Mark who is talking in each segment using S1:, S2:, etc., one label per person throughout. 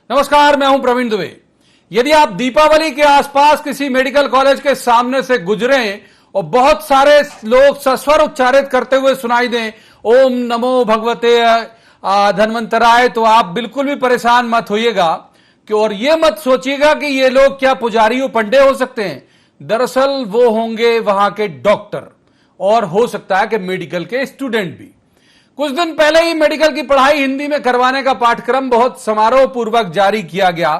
S1: नमस्कार, मैं हूं प्रवीण दुबे। यदि आप दीपावली के आसपास किसी मेडिकल कॉलेज के सामने से गुजरे और बहुत सारे लोग सस्वर उच्चारित करते हुए सुनाई दें ओम नमो भगवते धन्वंतराय, तो आप बिल्कुल भी परेशान मत होइएगा कि और ये मत सोचिएगा कि ये लोग क्या पुजारी और पंडे हो सकते हैं। दरअसल वो होंगे वहां के डॉक्टर और हो सकता है कि मेडिकल के स्टूडेंट भी। कुछ दिन पहले ही मेडिकल की पढ़ाई हिंदी में करवाने का पाठ्यक्रम बहुत समारोह पूर्वक जारी किया गया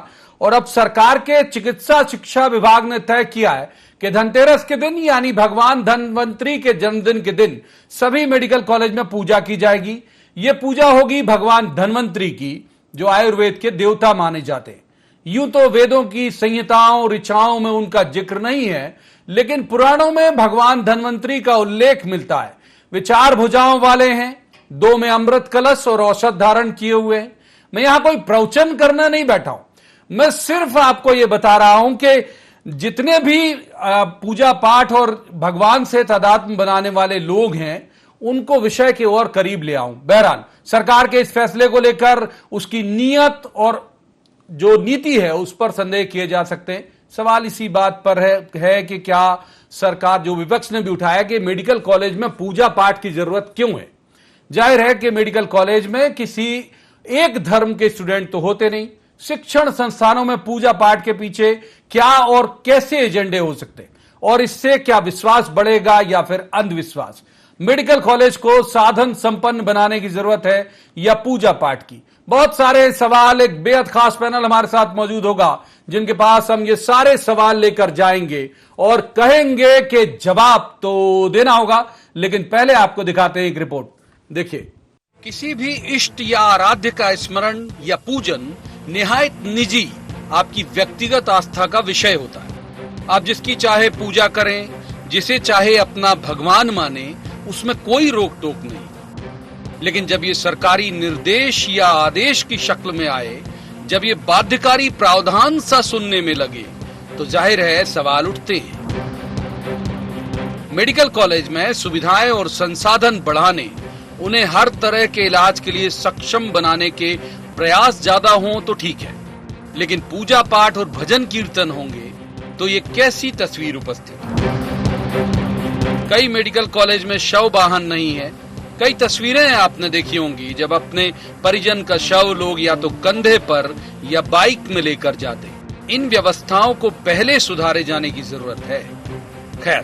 S1: और अब सरकार के चिकित्सा शिक्षा विभाग ने तय किया है कि धनतेरस के दिन यानी भगवान धन्वंतरी के जन्मदिन के दिन सभी मेडिकल कॉलेज में पूजा की जाएगी। यह पूजा होगी भगवान धन्वंतरी की, जो आयुर्वेद के देवता माने जाते हैं। यूं तो वेदों की संहिताओं ऋचाओं में उनका जिक्र नहीं है, लेकिन पुराणों में भगवान धन्वंतरी का उल्लेख मिलता है। वे 4 भुजाओं वाले हैं, 2 में अमृत कलश और औषध धारण किए हुए हैं। मैं यहां कोई प्रवचन करना नहीं बैठा हूं, मैं सिर्फ आपको यह बता रहा हूं कि जितने भी पूजा पाठ और भगवान से तादात्म्य बनाने वाले लोग हैं उनको विषय के और करीब ले आऊं। बहरहाल सरकार के इस फैसले को लेकर उसकी नीयत और जो नीति है उस पर संदेह किए जा सकते हैं। सवाल इसी बात पर है कि क्या सरकार, जो विपक्ष ने भी उठाया कि मेडिकल कॉलेज में पूजा पाठ की जरूरत क्यों है। जाहिर है कि मेडिकल कॉलेज में किसी एक धर्म के स्टूडेंट तो होते नहीं। शिक्षण संस्थानों में पूजा पाठ के पीछे क्या और कैसे एजेंडे हो सकते हैं और इससे क्या विश्वास बढ़ेगा या फिर अंधविश्वास। मेडिकल कॉलेज को साधन संपन्न बनाने की जरूरत है या पूजा पाठ की। बहुत सारे सवाल, एक बेहद खास पैनल हमारे साथ मौजूद होगा जिनके पास हम ये सारे सवाल लेकर जाएंगे और कहेंगे कि जवाब तो देना होगा। लेकिन पहले आपको दिखाते हैं एक रिपोर्ट, देखिए। किसी भी इष्ट या आराध्य का स्मरण या पूजन निहायत निजी, आपकी व्यक्तिगत आस्था का विषय होता है। आप जिसकी चाहे पूजा करें, जिसे चाहे अपना भगवान माने, उसमें कोई रोक टोक नहीं। लेकिन जब ये सरकारी निर्देश या आदेश की शक्ल में आए, जब ये बाध्यकारी प्रावधान सा सुनने में लगे, तो जाहिर है सवाल उठते हैं। मेडिकल कॉलेज में सुविधाएं और संसाधन बढ़ाने, उन्हें हर तरह के इलाज के लिए सक्षम बनाने के प्रयास ज्यादा हों तो ठीक है, लेकिन पूजा पाठ और भजन कीर्तन होंगे तो ये कैसी तस्वीर उपस्थित है। कई मेडिकल कॉलेज में शव वाहन नहीं है। कई तस्वीरें आपने देखी होंगी जब अपने परिजन का शव लोग या तो कंधे पर या बाइक में लेकर जाते। इन व्यवस्थाओं को पहले सुधारे जाने की जरूरत है। खैर,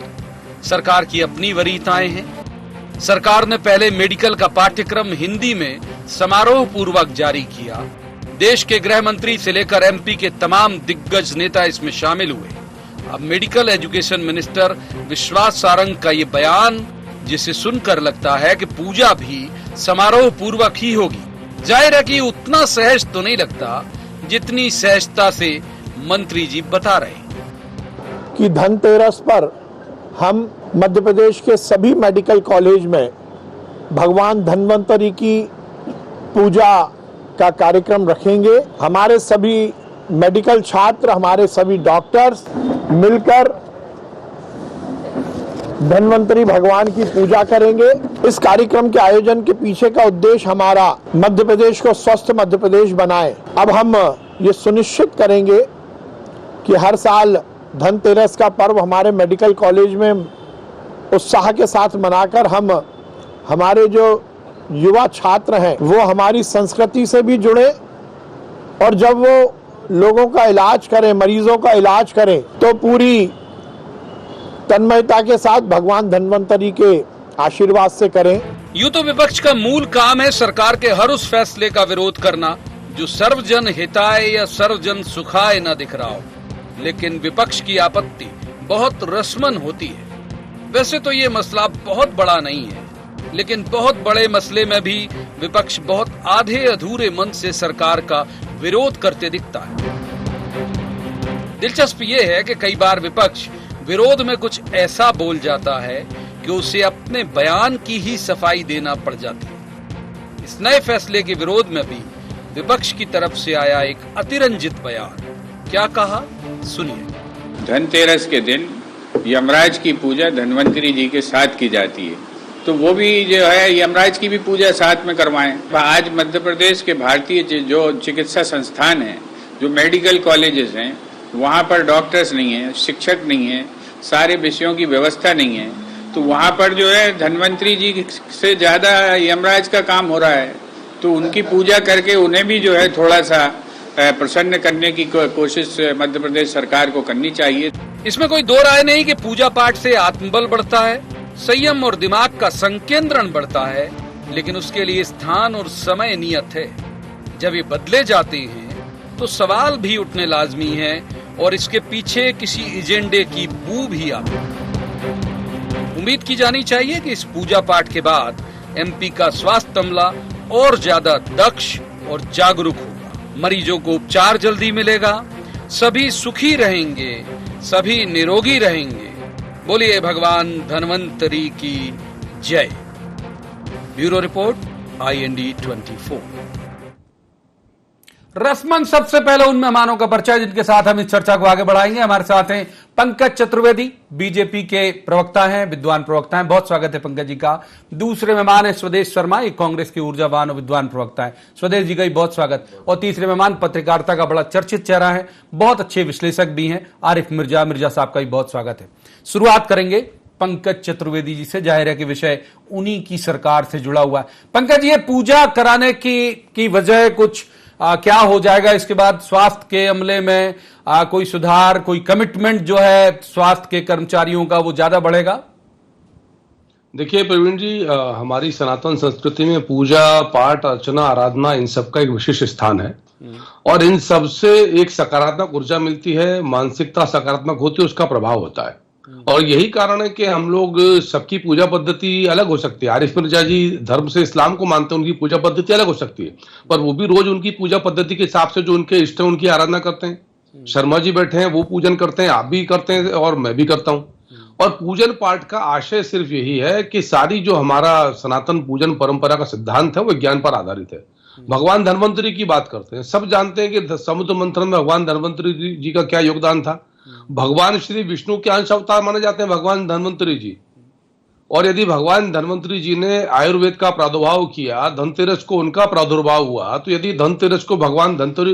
S1: सरकार की अपनी वरीयताएं हैं। सरकार ने पहले मेडिकल का पाठ्यक्रम हिंदी में समारोह पूर्वक जारी किया। देश के गृह मंत्री से लेकर एमपी के तमाम दिग्गज नेता इसमें शामिल हुए। अब मेडिकल एजुकेशन मिनिस्टर विश्वास सारंग का ये बयान, जिसे सुनकर लगता है कि पूजा भी समारोह पूर्वक ही होगी। जाहिर है कि उतना सहज तो नहीं लगता जितनी सहजता से मंत्री जी बता रहे
S2: कि धनतेरस पर हम मध्य प्रदेश के सभी मेडिकल कॉलेज में भगवान धन्वंतरी की पूजा का कार्यक्रम रखेंगे। हमारे सभी मेडिकल छात्र, हमारे सभी डॉक्टर्स मिलकर धन्वंतरी भगवान की पूजा करेंगे। इस कार्यक्रम के आयोजन के पीछे का उद्देश्य हमारा मध्य प्रदेश को स्वस्थ मध्य प्रदेश बनाए। अब हम ये सुनिश्चित करेंगे कि हर साल धनतेरस का पर्व हमारे मेडिकल कॉलेज में उत्साह के साथ मनाकर हम हमारे जो युवा छात्र हैं वो हमारी संस्कृति से भी जुड़े और जब वो लोगों का इलाज करें, मरीजों का इलाज करें, तो पूरी तन्मयता के साथ भगवान धन्वंतरी के आशीर्वाद से करें।
S1: यूं तो विपक्ष का मूल काम है सरकार के हर उस फैसले का विरोध करना जो सर्वजन हिताय या सर्वजन सुखाय न दिख रहा हो, लेकिन विपक्ष की आपत्ति बहुत रसमन होती है। वैसे तो ये मसला बहुत बड़ा नहीं है, लेकिन बहुत बड़े मसले में भी विपक्ष बहुत आधे अधूरे मन से सरकार का विरोध करते दिखता है। दिलचस्प ये है कि कई बार विपक्ष विरोध में कुछ ऐसा बोल जाता है कि उसे अपने बयान की ही सफाई देना पड़ जाती है। इस नए फैसले के विरोध में भी विपक्ष की तरफ से आया एक अतिरंजित बयान। क्या कहा, सुनिए।
S3: धनतेरस के दिन यमराज की पूजा धन्वंतरी जी के साथ की जाती है, तो वो भी जो है यमराज की भी पूजा साथ में करवाएं। आज मध्य प्रदेश के भारतीय जो चिकित्सा संस्थान हैं जो मेडिकल कॉलेजेस हैं वहाँ पर डॉक्टर्स नहीं हैं, शिक्षक नहीं हैं, सारे विषयों की व्यवस्था नहीं है, तो वहाँ पर जो है धन्वंतरी जी से ज़्यादा यमराज का काम हो रहा है। तो उनकी पूजा करके उन्हें भी जो है थोड़ा सा प्रसन्न करने की कोशिश मध्य प्रदेश सरकार को करनी चाहिए।
S1: इसमें कोई दो राय नहीं कि पूजा पाठ से आत्मबल बढ़ता है, संयम और दिमाग का संकेंद्रण बढ़ता है, लेकिन उसके लिए स्थान और समय नियत है। जब ये बदले जाते हैं तो सवाल भी उठने लाजमी है और इसके पीछे किसी एजेंडे की बू भी आती है। उम्मीद की जानी चाहिए कि इस पूजा पाठ के बाद एमपी का स्वास्थ्य अमला और ज्यादा दक्ष और जागरूक होगा, मरीजों को उपचार जल्दी मिलेगा, सभी सुखी रहेंगे, सभी निरोगी रहेंगे। बोलिए भगवान धन्वंतरी की जय। Bureau report, IND 24। रस्मन सबसे पहले उन मेहमानों का परिचय जिनके साथ हम इस चर्चा को आगे बढ़ाएंगे। हमारे साथ हैं पंकज चतुर्वेदी, बीजेपी के प्रवक्ता हैं, विद्वान प्रवक्ता हैं। बहुत स्वागत है पंकज जी का। दूसरे मेहमान है स्वदेश शर्मा, एक कांग्रेस के ऊर्जावान और विद्वान प्रवक्ता है। स्वदेश जी का भी बहुत स्वागत। और तीसरे मेहमान पत्रकारिता का बड़ा चर्चित चेहरा है, बहुत अच्छे विश्लेषक भी हैं, आरिफ मिर्जा साहब का भी बहुत स्वागत है। शुरुआत करेंगे पंकज चतुर्वेदी जी से। जाहिर है कि विषय उन्हीं की सरकार से जुड़ा हुआ है। पंकज, ये पूजा कराने की वजह कुछ क्या हो जाएगा इसके बाद? स्वास्थ्य के अमले में कोई सुधार, कोई कमिटमेंट जो है स्वास्थ्य के कर्मचारियों का वो ज्यादा बढ़ेगा?
S4: देखिए प्रवीण जी, हमारी सनातन संस्कृति में पूजा पाठ अर्चना आराधना इन सब का एक विशेष स्थान है और इन सब से एक सकारात्मक ऊर्जा मिलती है, मानसिकता सकारात्मक होती है, उसका प्रभाव होता है। और यही कारण है कि हम लोग सबकी पूजा पद्धति अलग हो सकती है। आरिफ मिर्जा जी धर्म से इस्लाम को मानते हैं, उनकी पूजा पद्धति अलग हो सकती है, पर वो भी रोज उनकी पूजा पद्धति के हिसाब से जो उनके इष्ट है उनकी आराधना करते हैं। शर्मा जी बैठे हैं, वो पूजन करते हैं, आप भी करते हैं और मैं भी करता हूं। और पूजन पाठ का आशय सिर्फ यही है कि सारी जो हमारा सनातन पूजन परंपरा का सिद्धांत है वो ज्ञान पर आधारित है। भगवान धन्वंतरी की बात करते हैं, सब जानते हैं कि समुद्र मंथन में भगवान धन्वंतरी जी का क्या योगदान था। भगवान श्री विष्णु के अंश अवतार माने जाते हैं भगवान धन्वंतरी जी। और यदि भगवान धन्वंतरी जी ने आयुर्वेद का प्रादुर्भाव किया, धनतेरस को उनका प्रादुर्भाव हुआ, तो यदि धनतेरस को भगवान धन्वंतरी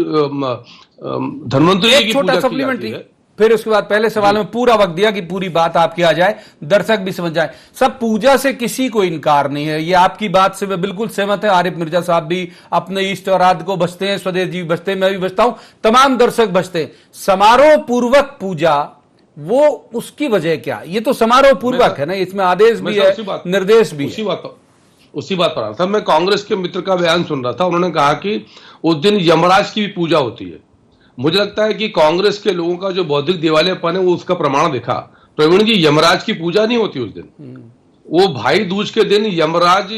S4: जी की पूजा की जाती है।
S1: फिर उसके बाद पहले सवाल में पूरा वक्त दिया कि पूरी बात आपकी आ जाए, दर्शक भी समझ जाए। सब पूजा से किसी को इनकार नहीं है, ये आपकी बात से मैं बिल्कुल सहमत है। आरिफ मिर्जा साहब भी अपने इष्ट और आराध्य को बचते हैं, स्वदेश जी बचते हैं, मैं भी बचता हूं, तमाम दर्शक बचते हैं। समारोह पूर्वक पूजा, वो उसकी वजह क्या? ये तो समारोह पूर्वक है ना, इसमें आदेश भी है, निर्देश भी है।
S4: उसी बात पर आ रहा था। मैं कांग्रेस के मित्र का बयान सुन रहा था, उन्होंने कहा कि उस दिन यमराज की भी पूजा होती है। मुझे लगता है कि कांग्रेस के लोगों का जो बौद्धिक दिवालियापन है वो उसका प्रमाण दिखा। प्रवीण जी, यमराज की पूजा नहीं होती उस दिन। वो भाई दूज के दिन यमराज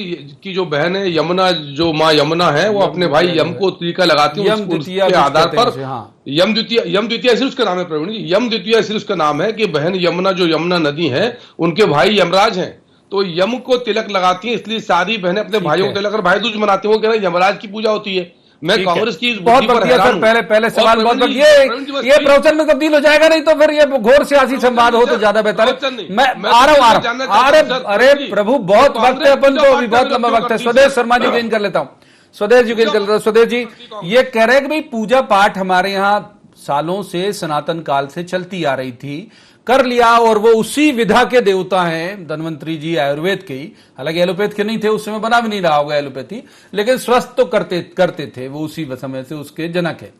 S4: की जो बहन है यमुना, जो माँ यमुना है, वो अपने भाई यम को टीका लगाती है, उसके आधार पर यम द्वितीया इसलिए उसका नाम है। प्रवीण जी, यम द्वितीया इसलिए उसका नाम है कि बहन यमुना, जो यमुना नदी है, उनके भाई यमराज हैं, तो यम को तिलक लगाती है, इसलिए सारी बहनें अपने भाइयों को तिलक और भाई दूज मनाती है। वो कह रहे हैं यमराज की पूजा होती है। मैं कांग्रेस की
S1: बहुत बढ़िया सर, पहले सवाल बहुत बढ़िया। ये प्रवचन में तब्दील हो जाएगा, नहीं तो फिर ये घोर सियासी संवाद हो तो ज्यादा बेहतर है। मैं आ रहा हूं। अरे प्रभु, बहुत वक्त है, अपन को अभी बहुत लंबा वक्त है। स्वदेश शर्मा जी गेन कर लेता हूं, स्वदेश जी गेन कर लेता हूं। स्वदेश जी ये कह रहे हैं कि भाई पूजा पाठ हमारे यहाँ सालों से सनातन काल से चलती आ रही थी, कर लिया, और वो उसी विधा के देवता हैं धन्वंतरी जी, आयुर्वेद के ही। हालांकि एलोपैथ के नहीं थे उस समय, बना भी नहीं रहा होगा एलोपैथी, लेकिन स्वस्थ तो करते थे वो, उसी समय से उसके जनक है।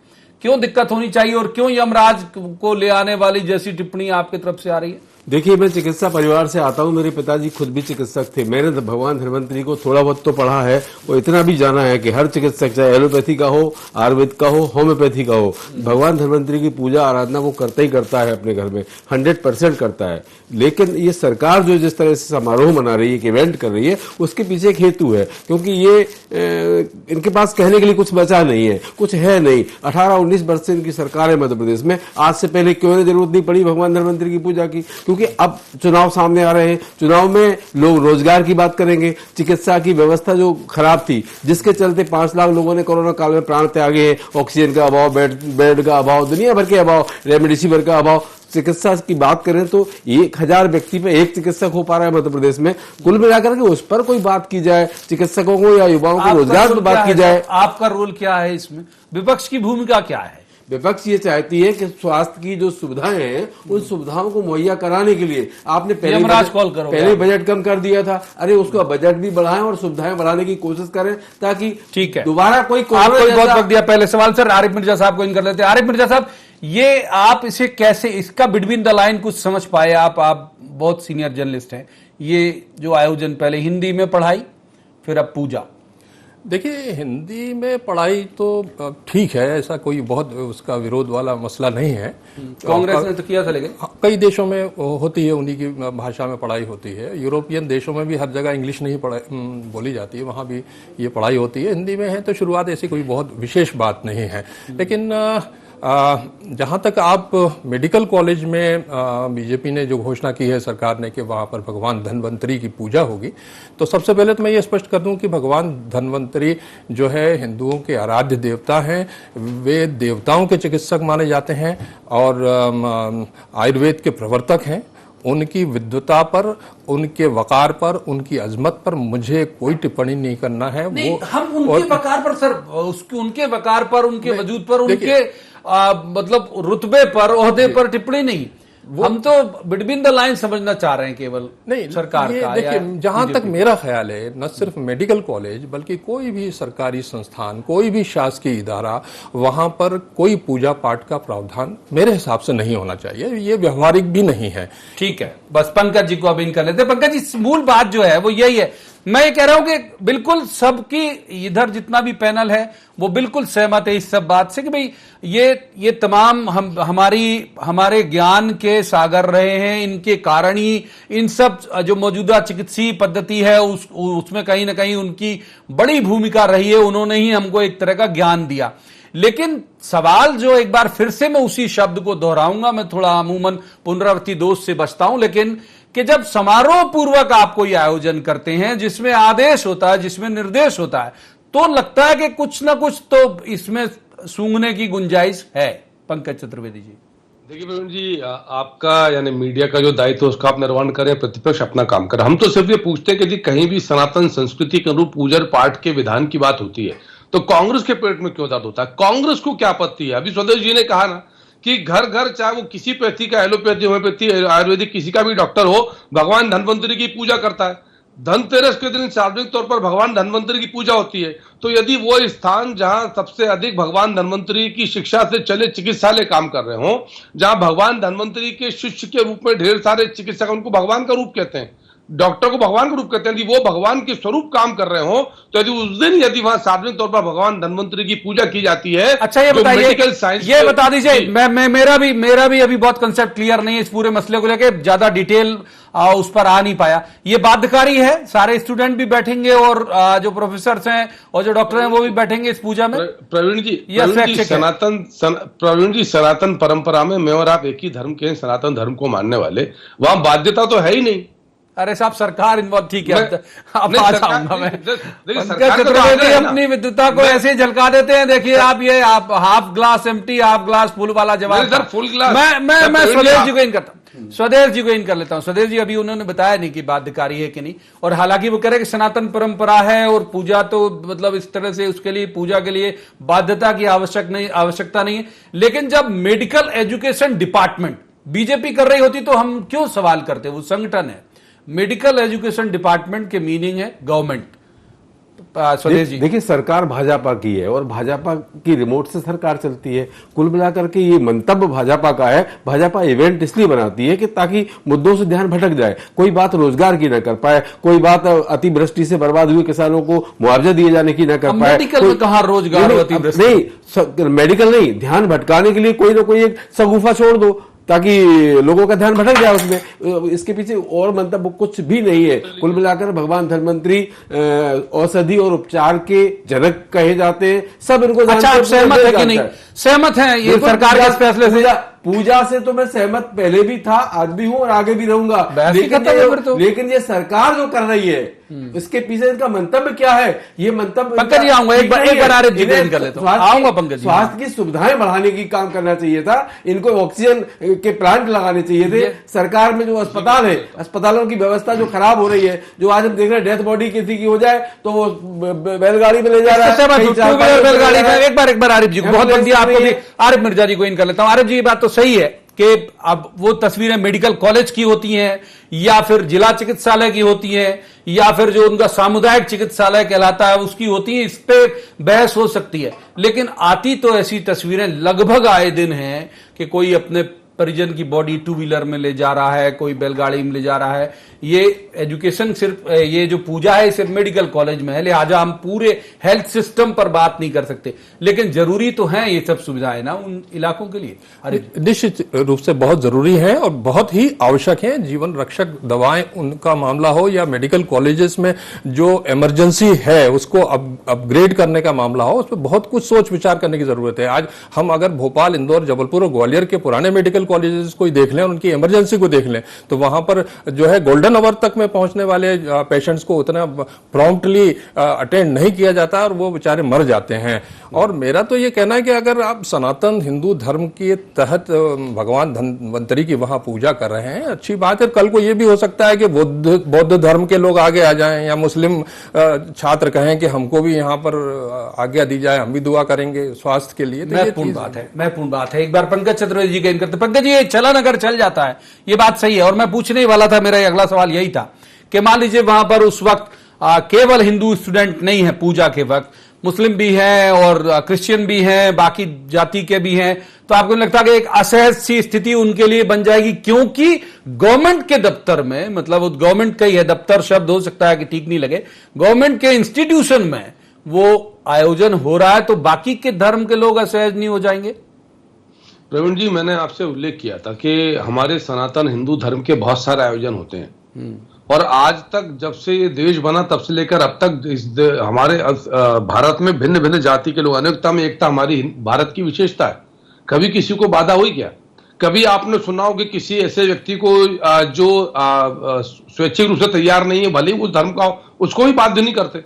S1: क्यों दिक्कत होनी चाहिए और क्यों यमराज को ले आने वाली जैसी टिप्पणी आपकी तरफ से आ रही है?
S5: देखिए, मैं चिकित्सा परिवार से आता हूं, मेरे पिताजी खुद भी चिकित्सक थे। मैंने तो भगवान धन्वंतरी को थोड़ा बहुत तो पढ़ा है और इतना भी जाना है कि हर चिकित्सक, चाहे एलोपैथी का हो, आयुर्वेद का हो, होम्योपैथी का हो, भगवान धन्वंतरी की पूजा आराधना वो करता ही करता है अपने घर में, 100% करता है। लेकिन ये सरकार जो जिस तरह से समारोह मना रही है, कि इवेंट कर रही है, उसके पीछे एक हेतु है, क्योंकि ये इनके पास कहने के लिए कुछ बचा नहीं है, कुछ है नहीं। 18-19 वर्ष से इनकी सरकार है मध्य प्रदेश में, आज से पहले क्यों नहीं जरूरत नहीं पड़ी भगवान धन्वंतरी की पूजा की? क्योंकि अब चुनाव सामने आ रहे हैं, चुनाव में लोग रोजगार की बात करेंगे, चिकित्सा की व्यवस्था जो खराब थी, जिसके चलते 5 लाख लोगों ने कोरोना काल में प्राण त्यागे हैं, ऑक्सीजन का अभाव, बेड का अभाव, दुनिया भर के अभाव, रेमडेसिविर का अभाव। चिकित्सा की बात करें तो 1000 व्यक्ति पे एक चिकित्सक हो पा रहा है मध्य प्रदेश में। कुल मिलाकर के उस पर कोई बात की जाए, चिकित्सकों को या युवाओं को रोजगार पर बात की जाए।
S1: आपका रोल क्या है इसमें? विपक्ष की भूमिका क्या है?
S5: विपक्ष ये चाहती है कि स्वास्थ्य की जो सुविधाएं हैं उन सुविधाओं को मुहैया कराने के लिए आपने पहले बजट कम कर दिया था, अरे उसका बजट भी बढ़ाएं और सुविधाएं बढ़ाने की कोशिश करें ताकि
S1: ठीक है
S5: दोबारा कोई
S1: बहुत वक्त दिया। पहले सवाल सर आरिफ मिर्जा साहब को इन कर लेते हैं। आरिफ मिर्जा साहब, ये आप इसे कैसे, इसका बिटवीन द लाइन कुछ समझ पाए? आप बहुत सीनियर जर्नलिस्ट हैं। ये जो आयोजन, पहले हिंदी में पढ़ाई, फिर अब पूजा।
S6: देखिए, हिंदी में पढ़ाई तो ठीक है, ऐसा कोई बहुत उसका विरोध वाला मसला नहीं है।
S1: कांग्रेस ने तो किया था, लेकिन
S6: कई देशों में होती है, उन्हीं की भाषा में पढ़ाई होती है। यूरोपियन देशों में भी हर जगह इंग्लिश नहीं बोली जाती है, वहाँ भी ये पढ़ाई होती है। हिंदी में है तो शुरुआत ऐसी कोई बहुत विशेष बात नहीं है। लेकिन जहां तक आप मेडिकल कॉलेज में बीजेपी ने जो घोषणा की है सरकार ने कि वहां पर भगवान धन्वंतरी की पूजा होगी, तो सबसे पहले तो मैं ये स्पष्ट कर दूं कि भगवान धन्वंतरी जो है हिंदुओं के आराध्य देवता हैं। वे देवताओं के चिकित्सक माने जाते हैं और आयुर्वेद के प्रवर्तक हैं। उनकी विद्वता पर, उनके वकार पर, उनकी अजमत पर मुझे कोई टिप्पणी नहीं करना है।
S1: नहीं, हम उनके वकार पर सर, उनके वकार पर, उनके वजूद पर, उनके मतलब रुतबे पर, ओहदे पर टिप्पणी नहीं, हम तो बिटवीन द लाइन समझना चाह रहे हैं केवल
S6: नहीं
S1: सरकार का।
S6: देखिए, जहां तक मेरा ख्याल है, न सिर्फ मेडिकल कॉलेज बल्कि कोई भी सरकारी संस्थान, कोई भी शासकीय इदारा, वहां पर कोई पूजा पाठ का प्रावधान मेरे हिसाब से नहीं होना चाहिए। ये व्यवहारिक भी नहीं है।
S1: ठीक है, बस पंकज जी को अभी इन कर लेते। पंकज जी, मूल बात जो है वो यही है। मैं ये कह रहा हूं कि बिल्कुल सबकी, इधर जितना भी पैनल है वो बिल्कुल सहमत है इस सब बात से कि भाई ये तमाम हमारे ज्ञान के सागर रहे हैं। इनके कारण ही इन सब जो मौजूदा चिकित्सीय पद्धति है उसमें कहीं ना कहीं उनकी बड़ी भूमिका रही है। उन्होंने ही हमको एक तरह का ज्ञान दिया। लेकिन सवाल जो, एक बार फिर से मैं उसी शब्द को दोहराऊंगा, मैं थोड़ा अमूमन पुनरावृत्ति दोष से बचता हूं, लेकिन कि जब समारोह पूर्वक आप कोई आयोजन करते हैं जिसमें आदेश होता है, जिसमें निर्देश होता है, तो लगता है कि कुछ ना कुछ तो इसमें सूंघने की गुंजाइश है। पंकज चतुर्वेदी जी।
S4: देखिए प्रवीण जी, आपका यानी मीडिया का जो दायित्व उसका आप निर्वहन करें, प्रतिपक्ष अपना काम करे। हम तो सिर्फ ये पूछते हैं कि यदि कहीं भी सनातन संस्कृति के अनुरूप पूजन पाठ के विधान की बात होती है तो कांग्रेस के पेट में क्यों दर्द होता है? कांग्रेस को क्या आपत्ति है? अभी स्वदेश जी ने कहा ना कि घर घर, चाहे वो किसी पैथी का, एलोपैथी, होम्योपैथी, आयुर्वेदिक, किसी का भी डॉक्टर हो, भगवान धन्वंतरी की पूजा करता है। धनतेरस के दिन सार्वजनिक तौर पर भगवान धन्वंतरी की पूजा होती है। तो यदि वो स्थान जहां सबसे अधिक भगवान धन्वंतरी की शिक्षा से चले चिकित्सालय काम कर रहे हो, जहां भगवान धन्वंतरी के शिष्य के रूप में ढेर सारे चिकित्सक, उनको भगवान का रूप कहते हैं, डॉक्टर को भगवान का रूप कहते हैं, यदि वो भगवान के स्वरूप काम कर रहे हो तो यदि उस दिन यदि वहां सार्वजनिक तौर पर भगवान धन्वंतरी की पूजा की जाती है।
S1: अच्छा, ये बताइए, ये बता दीजिए, मेरा भी अभी बहुत कंसेप्ट क्लियर नहीं है इस पूरे मसले को लेकर, ज्यादा डिटेल उस पर आ नहीं पाया। ये बाध्यकारी है? सारे स्टूडेंट भी बैठेंगे और जो प्रोफेसर हैं और जो डॉक्टर हैं वो भी बैठेंगे इस पूजा में?
S4: प्रवीण जी, सनातन परंपरा में मैं और आप एक ही धर्म के, सनातन धर्म को मानने वाले, वहां बाध्यता तो है ही नहीं।
S1: अरे साहब, सरकार इन्वॉल्व, ठीक है, अब आ जाऊंगा मैं। पंकज चतुर्वेदी अपनी विद्वता को ऐसे झलका देते हैं। देखिए, आप half glass empty, half glass full वाला जवाब।
S4: Full glass.
S1: मैं स्वदेश जी को इन करता हूं, स्वदेश जी को इन कर लेता हूं। स्वदेश जी, अभी उन्होंने बताया नहीं कि बाध्यकारी है कि नहीं, और हालांकि वो कह रहे कि सनातन परंपरा है और पूजा तो मतलब इस तरह से उसके लिए, पूजा के लिए बाध्यता की आवश्यकता नहीं है। लेकिन जब मेडिकल एजुकेशन डिपार्टमेंट बीजेपी कर रही होती तो हम क्यों सवाल करते? वो संगठन है, मेडिकल एजुकेशन डिपार्टमेंट के मीनिंग है गवर्नमेंट। स्वदेश जी,
S5: देखिए, सरकार भाजपा की है और भाजपा की रिमोट से सरकार चलती है। कुल मिलाकर के ये मंतव्य भाजपा का है। भाजपा इवेंट इसलिए बनाती है कि ताकि मुद्दों से ध्यान भटक जाए, कोई बात रोजगार की न कर पाए, कोई बात अतिवृष्टि से बर्बाद हुए किसानों को मुआवजा दिए जाने की न कर पाए।
S1: मेडिकल में कहां रोजगार?
S5: नहीं, मेडिकल नहीं, ध्यान भटकाने के लिए कोई ना कोई एक सगुफा छोड़ दो ताकि लोगों का ध्यान भटक जाए उसमें। इसके पीछे और मंतव्य कुछ भी नहीं है। कुल मिलाकर भगवान धन्वंतरी औषधि और उपचार के जनक कहे जाते हैं, सब इनको।
S1: अच्छा, आप सहमत है कि नहीं? सहमत हैं ये सरकार के फैसले से?
S5: पूजा से तो मैं सहमत पहले भी था, आज भी हूं और आगे भी रहूंगा। लेकिन ये सरकार जो कर रही है इसके पीछे इनका मंतव्य क्या है? ये मंतव्य
S1: पंकज जी आऊंगा एक बार आरिफ जी को कर लेता हूं, आऊंगा पंकज जी।
S5: स्वास्थ्य की सुविधाएं बढ़ाने की काम करना चाहिए था, इनको ऑक्सीजन के प्लांट लगाने चाहिए थे। सरकार में जो अस्पताल है, अस्पतालों की व्यवस्था जो खराब हो रही है, जो आज हम देख रहे हैं डेथ बॉडी किसी की हो जाए तो वो बैलगाड़ी में ले जा रहा है,
S1: बैलगाड़ी में। एक बार आरिफ जी को बहुत बंदी आपको भी, आरिफ मिर्जा जी को इन कर लेता हूं। आरिफ जी ये बात तो सही है कि अब वो तस्वीरें मेडिकल कॉलेज की होती हैं या फिर जिला चिकित्सालय की होती हैं या फिर जो उनका सामुदायिक चिकित्सालय कहलाता है उसकी होती है, इस पे बहस हो सकती है। लेकिन आती तो ऐसी तस्वीरें लगभग आए दिन हैं कि कोई अपने परिजन की बॉडी टू व्हीलर में ले जा रहा है, कोई बैलगाड़ी में ले जा रहा है। ये एजुकेशन सिर्फ, ये जो पूजा है सिर्फ मेडिकल कॉलेज में है, लिहाजा हम पूरे हेल्थ सिस्टम पर बात नहीं कर सकते। लेकिन जरूरी तो है ये सब सुविधाएं ना उन इलाकों के लिए। अरे
S6: निश्चित रूप से बहुत जरूरी है और बहुत ही आवश्यक है। जीवन रक्षक दवाएं उनका मामला हो या मेडिकल कॉलेजेस में जो इमरजेंसी है उसको अपग्रेड करने का मामला हो, उस पर बहुत कुछ सोच विचार करने की जरूरत है। आज हम अगर भोपाल, इंदौर, जबलपुर और ग्वालियर के पुराने मेडिकल कॉलेजेस को देख लें, उनकी इमरजेंसी को देख लें, तो वहां पर जो है गोल्डन आवर तक में पहुंचने वाले पेशेंट्स को उतना प्रॉम्प्टली अटेंड नहीं किया जाता और वो बेचारे मर जाते हैं। और मेरा तो ये कहना है कि अगर आप सनातन हिंदू धर्म के तहत भगवान धन्वंतरी की वहां पूजा कर रहे हैं, अच्छी बात है। कल को ये भी हो सकता है कि बौद्ध धर्म के लोग आगे आ जाएं या मुस्लिम छात्र कहें कि हमको भी यहाँ पर आज्ञा दी जाए, हम भी दुआ करेंगे स्वास्थ्य के लिए।
S1: महत्वपूर्ण बात है। एक बार पंकज चतुर्वेदी जी का करते। पंकज जी, ये चलन अगर चल जाता है, ये बात सही है। और मैं पूछने ही वाला था, मेरा अगला सवाल यही था कि मान लीजिए वहां पर उस वक्त केवल हिंदू स्टूडेंट नहीं है पूजा के वक्त, मुस्लिम भी हैं और क्रिश्चियन भी हैं, बाकी जाति के भी हैं, तो आपको लगता है कि एक असहज सी स्थिति उनके लिए बन जाएगी? क्योंकि गवर्नमेंट के दफ्तर में, मतलब गवर्नमेंट का ही है, दफ्तर शब्द हो सकता है कि ठीक नहीं लगे, गवर्नमेंट के इंस्टीट्यूशन में वो आयोजन हो रहा है, तो बाकी के धर्म के लोग असहज नहीं हो जाएंगे?
S4: प्रवीण जी, मैंने आपसे उल्लेख किया था कि हमारे सनातन हिंदू धर्म के बहुत सारे आयोजन होते हैं और आज तक जब से ये देश बना तब से लेकर अब तक हमारे भारत में भिन्न भिन्न जाति के लोग, अनेकता में एकता हमारी भारत की विशेषता है। कभी किसी को बाधा हुई क्या? कभी आपने सुना हो कि किसी ऐसे व्यक्ति को जो स्वैच्छिक रूप से तैयार नहीं है, भले उस धर्म का, उसको भी बाध्य नहीं करते?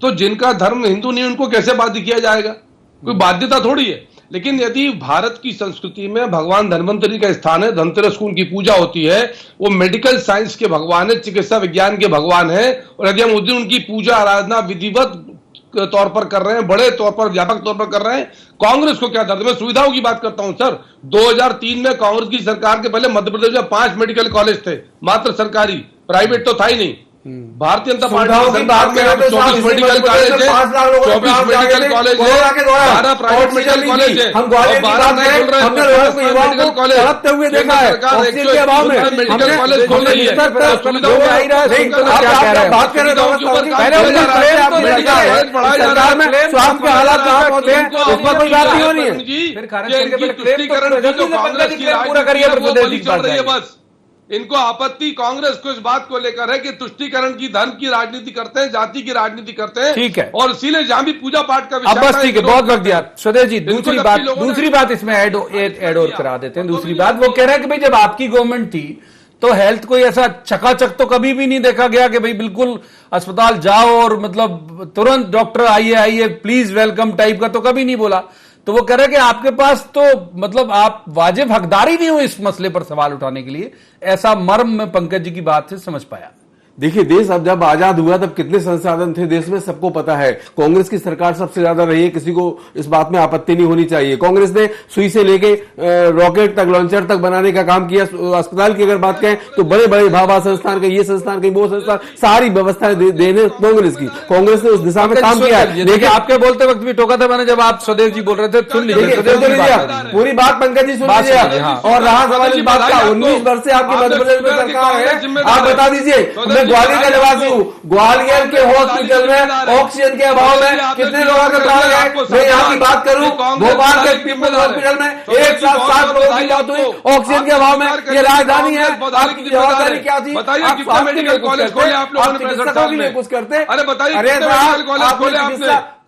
S4: तो जिनका धर्म हिंदू नहीं, उनको कैसे बाध्य किया जाएगा? कोई बाध्यता थोड़ी है। लेकिन यदि भारत की संस्कृति में भगवान धन्वंतरी का स्थान है, धनतेरस को उनकी पूजा होती है, वो मेडिकल साइंस के भगवान है, चिकित्सा विज्ञान के भगवान है, और यदि हम उस दिन उनकी पूजा आराधना विधिवत तौर पर कर रहे हैं, बड़े तौर पर, व्यापक तौर पर कर रहे हैं, कांग्रेस को क्या दर्द? मैं सुविधाओं की बात करता हूं सर। 2003 में कांग्रेस की सरकार के पहले मध्य प्रदेश में 5 मेडिकल कॉलेज थे, मात्र सरकारी, प्राइवेट तो था ही नहीं। भारतीय जनता पार्टी की बात में 24 मेडिकल कॉलेज है, 24 मेडिकल कॉलेज है, 12 प्राइवेट मेडिकल कॉलेज है,
S5: हम ग्वालियर की बात करें, हमने लोगों को युवाओं को तड़पते हुए देखा है ऑक्सीजन के अभाव में।
S4: मेडिकल कॉलेज खोल रही है,
S5: बात कर रहे सरकार में स्वास्थ्य के हालात कहाँ पहुंचे हैं, उस पर कोई बात नहीं हो रही है।
S4: बस इनको आपत्ति कांग्रेस को इस बात को लेकर है कि तुष्टीकरण की, धर्म की राजनीति करते हैं, जाति की राजनीति करते हैं।
S1: ठीक है,
S4: और इसीलिए जहां भी पूजा पाठ का
S1: अब बस ठीक है, बहुत वक्त दिया। स्वदेश जी, दूसरी बात इसमें ऐड और करा देते हैं। दूसरी बात वो कह रहे हैं कि भाई जब आपकी गवर्नमेंट थी तो हेल्थ कोई ऐसा चकाचक तो कभी भी नहीं देखा गया कि भाई बिल्कुल अस्पताल जाओ और मतलब तुरंत डॉक्टर आइए प्लीज वेलकम टाइप का तो कभी नहीं बोला। तो वो कह रहे हैं कि आपके पास तो मतलब आप वाजिब हकदारी नहीं हो इस मसले पर सवाल उठाने के लिए। ऐसा मर्म में पंकज जी की बात से समझ पाया।
S5: देखिए, देश अब जब आजाद हुआ तब कितने संसाधन थे देश में, सबको पता है। कांग्रेस की सरकार सबसे ज्यादा रही है, किसी को इस बात में आपत्ति नहीं होनी चाहिए। कांग्रेस ने सुई से लेके रॉकेट तक, लॉन्चर तक बनाने का काम किया। अस्पताल की अगर बात करें तो बड़े बड़े भाभा संस्थान के, ये संस्थान के, वो संस्थान, सारी व्यवस्थाएं देने कांग्रेस की। कांग्रेस ने उस दिशा में काम किया।
S1: देखिए, आपके बोलते वक्त भी टोका था मैंने जब आप स्वदेश जी बोल रहे थे, सुन लीजिए
S5: पूरी बात पंकज जी सुन लीजिए। और रहा सवाल इस बात का, 19 वर्ष से आपकी मध्य प्रदेश में सरकार है, आप बता दीजिए। ग्वालियर का निवासी हूँ, ग्वालियर के हॉस्पिटल में ऑक्सीजन के अभाव में कितने लोगों का प्राण गए। मैं यहाँ की बात करूँ, भोपाल के पीपल्स हॉस्पिटल में एक साथ 7 लोगों की मौत हुई ऑक्सीजन के अभाव में। ये राजधानी है, आपकी जवाबदारी क्या थी? आप मेडिकल कॉलेज खोले, आप लोगों ने कुछ करते?
S4: अरे बताइए,
S5: अरे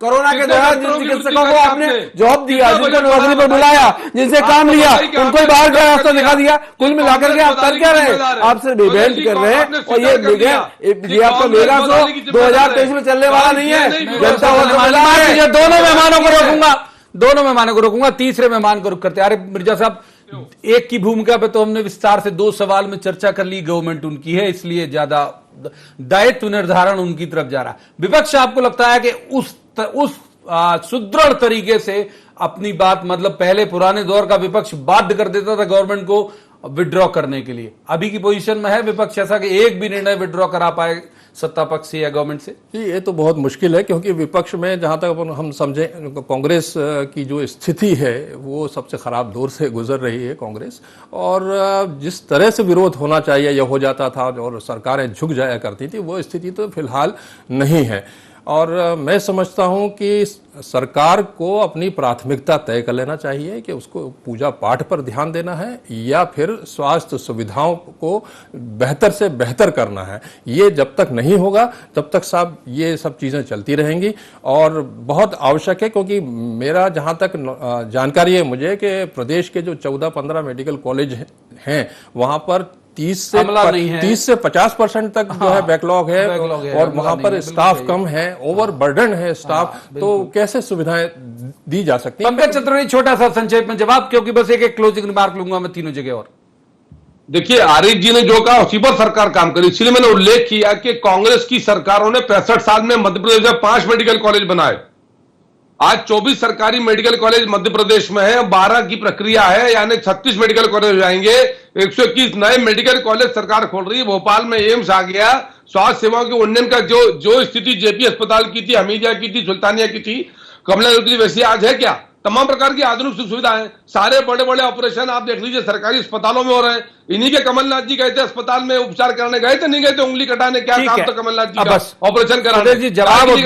S5: कोरोना के दौरान जिन चिकित्सकों को आपने जॉब दिया, जिनको नौकरी पर बुलाया, जिनसे काम लिया, उनको ही बाहर का रास्ता दिखा दिया। कुल मिलाकर के आप कर क्या रहे हैं? आप सिर्फ इवेंट कर रहे हैं और ये आपका मेगा शो 2023 में चलने वाला नहीं है। जनता है।
S1: दोनों मेहमानों को रोकूंगा, तीसरे मेहमान को रुक करते। अरे मिर्जा साहब, एक की भूमिका पे तो हमने विस्तार से 2 सवाल में चर्चा कर ली। गवर्नमेंट उनकी है, इसलिए ज्यादा दायित्व निर्धारण उनकी तरफ जा रहा है। विपक्ष आपको लगता है कि उस सुदृढ़ तरीके से अपनी बात, मतलब पहले पुराने दौर का विपक्ष बाध्य कर देता था गवर्नमेंट को विड्रॉ करने के लिए, अभी की पोजीशन में है विपक्ष ऐसा कि एक भी निर्णय विड्रॉ करा पाए सत्ता पक्ष से या गवर्नमेंट से?
S6: ये तो बहुत मुश्किल है, क्योंकि विपक्ष में जहां तक हम समझे, कांग्रेस की जो स्थिति है वो सबसे खराब दौर से गुजर रही है कांग्रेस, और जिस तरह से विरोध होना चाहिए या हो जाता था और सरकारें झुक जाया करती थी, वो स्थिति तो फिलहाल नहीं है। और मैं समझता हूं कि सरकार को अपनी प्राथमिकता तय कर लेना चाहिए कि उसको पूजा पाठ पर ध्यान देना है या फिर स्वास्थ्य सुविधाओं को बेहतर से बेहतर करना है। ये जब तक नहीं होगा तब तक साहब ये सब चीजें चलती रहेंगी, और बहुत आवश्यक है, क्योंकि मेरा जहां तक जानकारी है मुझे कि प्रदेश के जो 14-15 मेडिकल कॉलेज हैं वहां पर 30 से 50% तक जो है बैकलॉग है, और वहां पर स्टाफ कम है, ओवर बर्डन है स्टाफ, तो कैसे सुविधाएं दी जा सकती हैं?
S1: पंकज चतुर्वेदी, छोटा सा संक्षेप में जवाब, क्योंकि बस एक क्लोजिंग रिमार्क लूंगा मैं तीनों जगह। और
S4: देखिए, आरिफ जी ने जो कहा उसी पर सरकार काम करी, इसलिए मैंने उल्लेख किया कि कांग्रेस की सरकारों ने 65 साल में मध्य प्रदेश में 5 मेडिकल कॉलेज बनाए। आज 24 सरकारी मेडिकल कॉलेज मध्य प्रदेश में है, 12 की प्रक्रिया है, यानी 36 मेडिकल कॉलेज हो जाएंगे। 121 नए मेडिकल कॉलेज सरकार खोल रही है। भोपाल में एम्स आ गया। स्वास्थ्य सेवाओं के उन्नयन का जो स्थिति जेपी अस्पताल की थी, हमीदिया की थी, सुल्तानिया की थी, कमला की, वैसी आज है क्या? तमाम प्रकार की आधुनिक सुख सुविधाएं, सारे बड़े बड़े ऑपरेशन आप देख लीजिए सरकारी अस्पतालों में हो रहे हैं। इन्हीं के कमलनाथ जी गए थे अस्पताल में उपचार करने, गए थे नहीं गए थे? उंगली कटाने क्या काम था कमलनाथ जी का? ऑपरेशन कराने।
S1: जवाब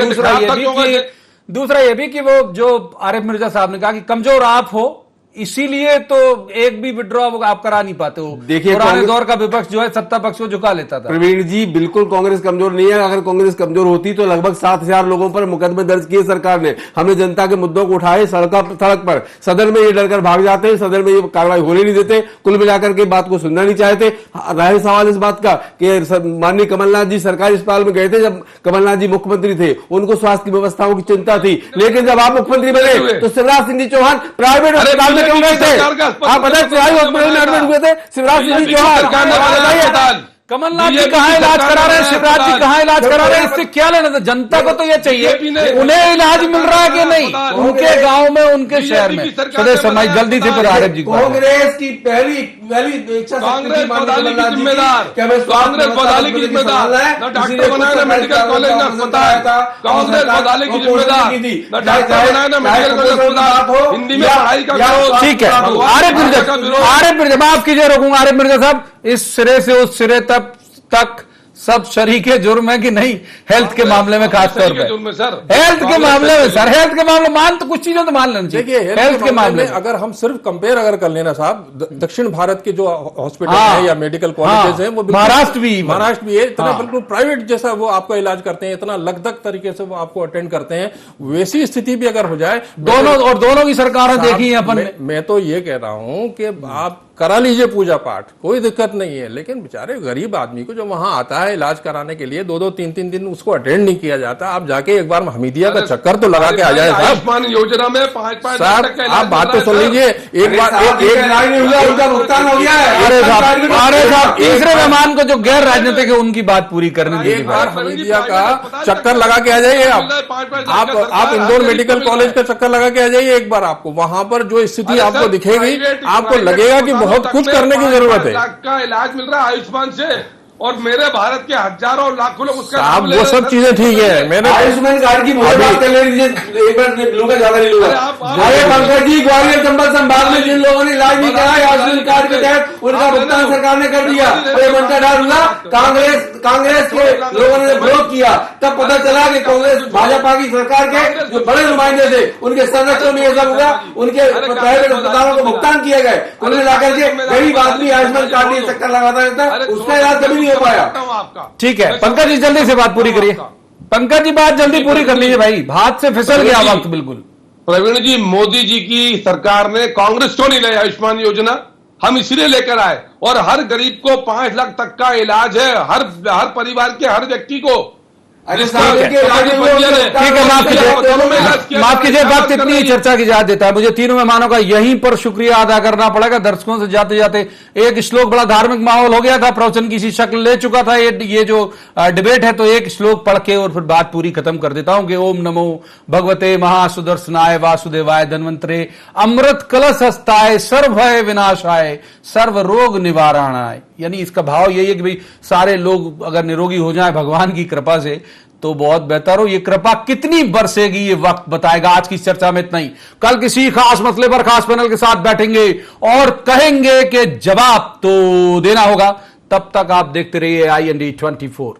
S1: दूसरा ये भी कि वो जो आरिफ मिर्जा साहब ने कहा कि कमजोर आप हो, इसीलिए तो एक भी विड्रॉ आप करा नहीं पाते हो।
S5: देखिए,
S1: पुराने दौर का विपक्ष जो है सत्ता पक्ष को झुका लेता था।
S5: प्रवीण जी, बिल्कुल कांग्रेस कमजोर नहीं है। अगर कांग्रेस कमजोर होती तो लगभग 7,000 लोगों पर मुकदमे दर्ज किए सरकार ने। हमने जनता के मुद्दों को उठाए सड़क पर, सदन में ये डरकर भाग जाते हैं, सदन में ये कार्रवाई होने नहीं देते, कुल मिलाकर के बात को सुनना नहीं चाहते। रहा सवाल इस बात का कि माननीय कमलनाथ जी सरकारी अस्पताल में गए थे, जब कमलनाथ जी मुख्यमंत्री थे, उनको स्वास्थ्य की व्यवस्थाओं की चिंता थी, लेकिन जब आप मुख्यमंत्री बने तो शिवराज सिंह जी चौहान प्राइवेट अस्पताल में क्यों गए थे? आप बताइए, एडमिट हुए थे शिवराज सिंह चौहान।
S1: कमलनाथ जी कहाँ इलाज करा रहे हैं, शिवराज जी कहाँ इलाज करा रहे हैं, इससे क्या लेना था? जनता को तो ये चाहिए उन्हें इलाज मिल रहा है कि नहीं, उनके गांव में, उनके शहर में। स्वदेश समाज जल्दी से आरिफ जी,
S5: कांग्रेस की पहली इच्छा
S4: कांग्रेस बदहाली की जिम्मेदार, कांग्रेस बदहाली की जिम्मेदार, न डॉक्टर बनाए ना मेडिकल कॉलेज ना अस्पताल, कांग्रेस बदहाली की जिम्मेदार, न डॉक्टर बनाए ना मेडिकल कॉलेज अस्पताल, हिंदी में पढ़ाई का विरोध।
S1: ठीक है, आरिफ मिर्जा माफ कीजिए, रोकूंगा। आरिफ मिर्जा साहब, इस सिरे से उस सिरे तक सब शरीके जुर्म है कि नहीं, हेल्थ के मामले में खासतौर पर? हेल्थ के मामले में सर, हेल्थ के मामले मान तो कुछ चीजें तो मान लेना चाहिए।
S6: देखिए, हेल्थ के मामले में अगर हम सिर्फ कंपेयर अगर कर लेना साहब, दक्षिण भारत के जो हॉस्पिटल है या मेडिकल कॉलेजेस हैं, वो
S1: महाराष्ट्र भी
S6: है, इतना बिल्कुल प्राइवेट जैसा वो आपका इलाज करते हैं, इतना लगधक तरीके से वो आपको अटेंड करते हैं। वैसी स्थिति भी अगर हो जाए,
S1: दोनों की सरकारें देखी है अपन।
S6: मैं तो ये कह रहा हूं कि आप करा लीजिए पूजा पाठ, कोई दिक्कत नहीं है, लेकिन बेचारे गरीब आदमी को जो वहां आता है इलाज कराने के लिए 2-2, 3-3 दिन उसको अटेंड नहीं किया जाता। आप जाके एक बार हमीदिया का चक्कर तो लगा के आ जाए साहब।
S4: आयुष्मान योजना में 5-5
S6: साहब, आप बात तो सुन लीजिए, एक बार
S5: उनका भुगतान हो गया है।
S1: अरे साहब, तीसरे मेहमान को जो गैर राजनीतिक है उनकी बात पूरी करने दीजिए।
S6: एक बार हमीदिया का चक्कर लगा के आ जाइए। आप इंदौर मेडिकल कॉलेज का चक्कर लगा के आ जाइए एक बार, आपको वहां पर जो स्थिति आपको दिखेगी, आपको लगेगा कि बहुत कुछ करने की जरूरत है।
S4: लाख का इलाज मिल रहा है आयुष्मान से, और मेरे भारत के हजारों लाखों लोग उसका
S6: आप वो सब चीजें ठीक है। मैंने
S5: आयुष्मान कार्ड की मुझे बात कर लीजिए, एक बार लूंगा, ज्यादा नहीं लूंगा। अरे पंकज जी, ग्वालियर चंबल संभाग में जिन लोगों ने इलाज नहीं कराया आयुष्मान कार्ड के तहत, उनका भुगतान सरकार ने कर दिया। अरे मनका डाल हुआ, कांग्रेस के लोगों ने विरोध किया, तब पता चला कि कांग्रेस भाजपा की सरकार के जो बड़े नुमाइंदे थे उनके संरक्षण में ऐसा हुआ, उनके प्राइवेट अस्पतालों को भुगतान किए गए। कुल मिलाकर के गरीब आदमी आयुष्मान कार्ड में चक्कर लगाता रहता है, उसका इलाज कभी नहीं हो पाया।
S1: ठीक है पंकज जी, जल्दी से बात पूरी करिए। पंकज जी बात जल्दी पूरी कर लीजिए भाई, हाथ से फिसल गया वक्त बिल्कुल।
S4: प्रवीण जी, मोदी जी की सरकार ने, कांग्रेस क्यों नहीं लाई आयुष्मान योजना? हम इसीलिए लेकर आए, और हर गरीब को 5 लाख तक का इलाज है, हर परिवार के हर व्यक्ति को।
S1: ठीक है, माफ कीजिए, वक्त इतनी चर्चा की इजाजत देता है। मुझे तीनों मेहमानों का यहीं पर शुक्रिया अदा करना पड़ेगा। दर्शकों से जाते जाते एक श्लोक, बड़ा धार्मिक माहौल हो गया था, प्रवचन की सी शक्ल ले चुका था ये जो डिबेट है, तो एक श्लोक पढ़ के और फिर बात पूरी खत्म कर देता हूं कि ओम नमो भगवते महासुदर्शनाय वासुदेवाय धन्वंतरे अमृत कलश हस्ताय सर्व भय विनाशाय सर्व रोग निवारणाय। यानी इसका भाव यही है कि भाई सारे लोग अगर निरोगी हो जाएं भगवान की कृपा से तो बहुत बेहतर हो। ये कृपा कितनी बरसेगी ये वक्त बताएगा। आज की चर्चा में इतना ही, कल किसी खास मसले पर खास पैनल के साथ बैठेंगे और कहेंगे कि जवाब तो देना होगा। तब तक आप देखते रहिए IND 24।